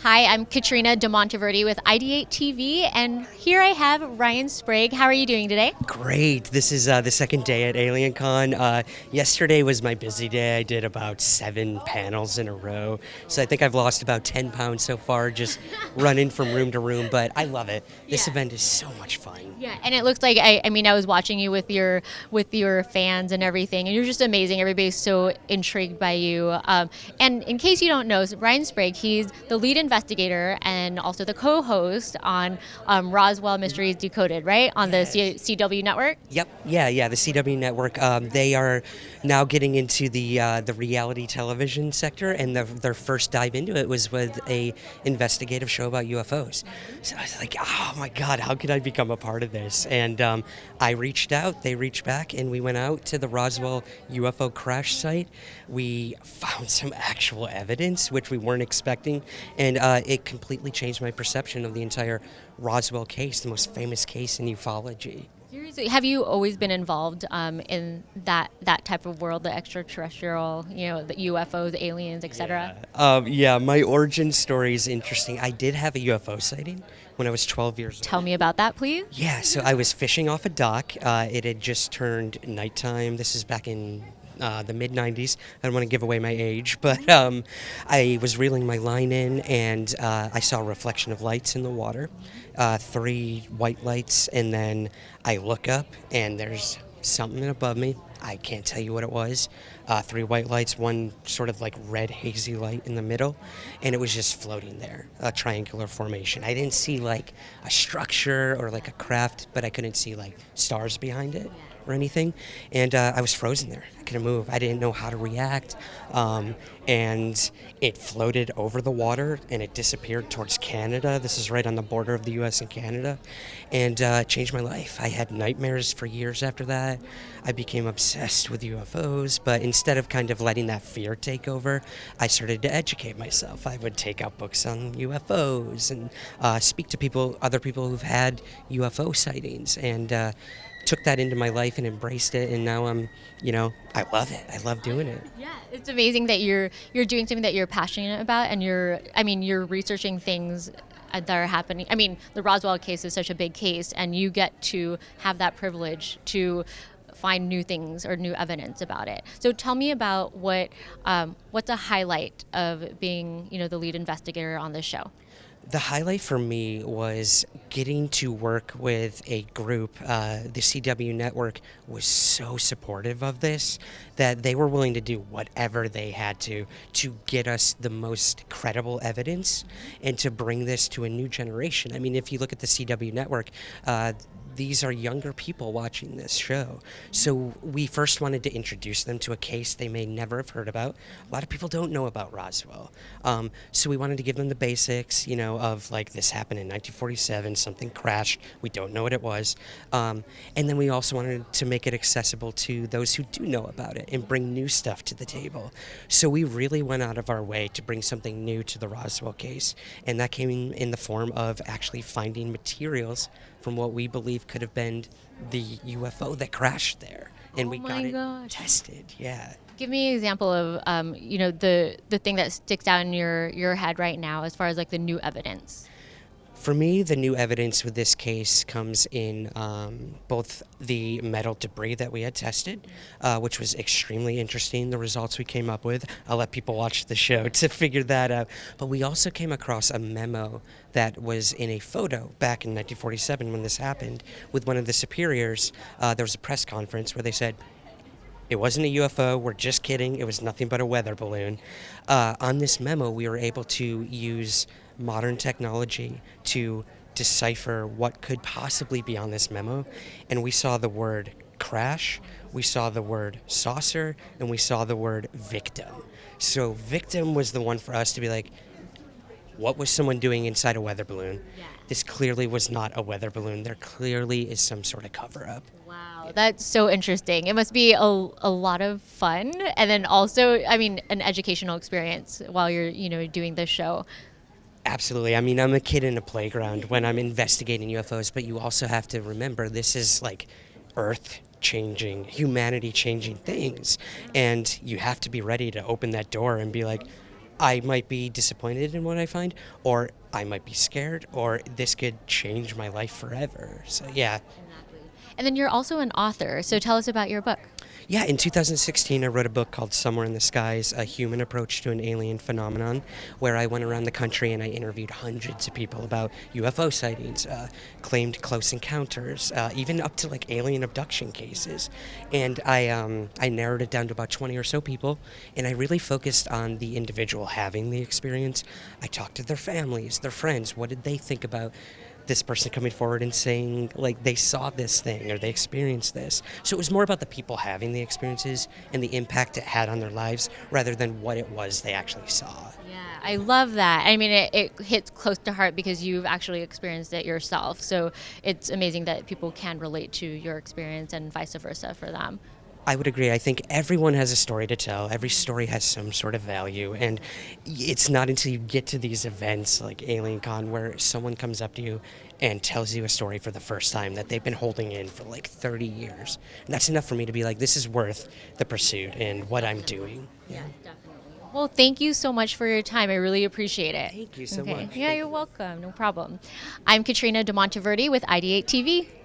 Hi, I'm Catrina Demonteverde with IdeateTV, and here I have Ryan Sprague. How are you doing today? Great. This is the second day at AlienCon. Yesterday was my busy day. I did about 7 panels in a row. So I think I've lost about 10 pounds so far just running from room to room, but I love it. This Yeah. event is so much fun. Yeah, and it looks like I was watching you with your fans and everything, and you're just amazing. Everybody's so intrigued by you. And in case you don't know, Ryan Sprague, he's the lead investigator and also the co-host on Roswell Mysteries Decoded, right, on the Yes. CW network. Yep. Yeah. The CW network. They are now getting into the reality television sector, and their first dive into it was with a investigative show about UFOs. So I was like, oh my God, how could I become a part of this? And I reached out. They reached back, and we went out to the Roswell UFO crash site. We found some actual evidence, which we weren't expecting, and it completely changed my perception of the entire Roswell case, the most famous case in ufology. Seriously, have you always been involved in that type of world, the extraterrestrial, the UFOs, aliens, etc.? Yeah, my origin story is interesting. I did have a UFO sighting when I was 12 years old. Tell me about that, please. Yeah, so I was fishing off a dock. It had just turned nighttime. This is back in the mid 90s. I don't want to give away my age, but I was reeling my line in and I saw a reflection of lights in the water, 3 white lights, and then I look up and there's something above me. I can't tell you what it was. 3 white lights, one sort of like red hazy light in the middle, and it was just floating there, a triangular formation. I didn't see like a structure or like a craft, but I couldn't see like stars behind it or anything. And I was frozen there. I couldn't move. I didn't know how to react. And it floated over the water and it disappeared towards Canada. This is right on the border of the US and Canada. And it changed my life. I had nightmares for years after that. I became obsessed with UFOs, but instead of kind of letting that fear take over, I started to educate myself. I would take out books on UFOs and speak to other people who've had UFO sightings, and took that into my life and embraced it, and now I love it. I love doing it. Yeah, it's amazing that you're doing something that you're passionate about, and you're researching things that are happening. I mean, the Roswell case is such a big case, and you get to have that privilege to find new things or new evidence about it. So tell me about what's a highlight of being, the lead investigator on this show. The highlight for me was getting to work with a group. The CW network was so supportive of this that they were willing to do whatever they had to get us the most credible evidence and to bring this to a new generation. I mean, if you look at the CW network, these are younger people watching this show. So we first wanted to introduce them to a case they may never have heard about. A lot of people don't know about Roswell. So we wanted to give them the basics, of like this happened in 1947, something crashed, we don't know what it was. And then we also wanted to make it accessible to those who do know about it and bring new stuff to the table. So we really went out of our way to bring something new to the Roswell case. And that came in the form of actually finding materials from what we believe could have been the UFO that crashed there, and we got it tested. Yeah. Give me an example of the thing that sticks out in your head right now as far as like the new evidence. For me, the new evidence with this case comes in both the metal debris that we had tested, which was extremely interesting, the results we came up with. I'll let people watch the show to figure that out. But we also came across a memo that was in a photo back in 1947 when this happened with one of the superiors. There was a press conference where they said, it wasn't a UFO, we're just kidding, it was nothing but a weather balloon. On this memo, we were able to use modern technology to decipher what could possibly be on this memo, and we saw the word crash, we saw the word saucer, and we saw the word victim. So victim was the one for us to be like, what was someone doing inside a weather balloon? Yeah. This clearly was not a weather balloon. There clearly is some sort of cover-up. Wow, that's so interesting. It must be a lot of fun, and then also, an educational experience while you're, doing this show. Absolutely. I mean, I'm a kid in a playground when I'm investigating UFOs, but you also have to remember this is like Earth-changing, humanity-changing things, and you have to be ready to open that door and be like, I might be disappointed in what I find, or I might be scared, or this could change my life forever. So, yeah. Exactly. And then you're also an author, so tell us about your book. Yeah, in 2016, I wrote a book called Somewhere in the Skies, A Human Approach to an Alien Phenomenon, where I went around the country and I interviewed hundreds of people about UFO sightings, claimed close encounters, even up to like alien abduction cases. And I narrowed it down to about 20 or so people, and I really focused on the individual having the experience. I talked to their families, their friends. What did they think about this person coming forward and saying like they saw this thing or they experienced this? So it was more about the people having the experiences and the impact it had on their lives rather than what it was they actually saw. Yeah, I love that. I mean, it hits close to heart because you've actually experienced it yourself. So it's amazing that people can relate to your experience and vice versa for them. I would agree. I think everyone has a story to tell. Every story has some sort of value. And it's not until you get to these events like AlienCon where someone comes up to you and tells you a story for the first time that they've been holding in for like 30 years. And that's enough for me to be like, this is worth the pursuit and what I'm doing. Yeah, definitely. Well, thank you so much for your time. I really appreciate it. Thank you so Okay. much. Yeah, you're welcome. No problem. I'm Catrina Demonteverde with IdeateTV.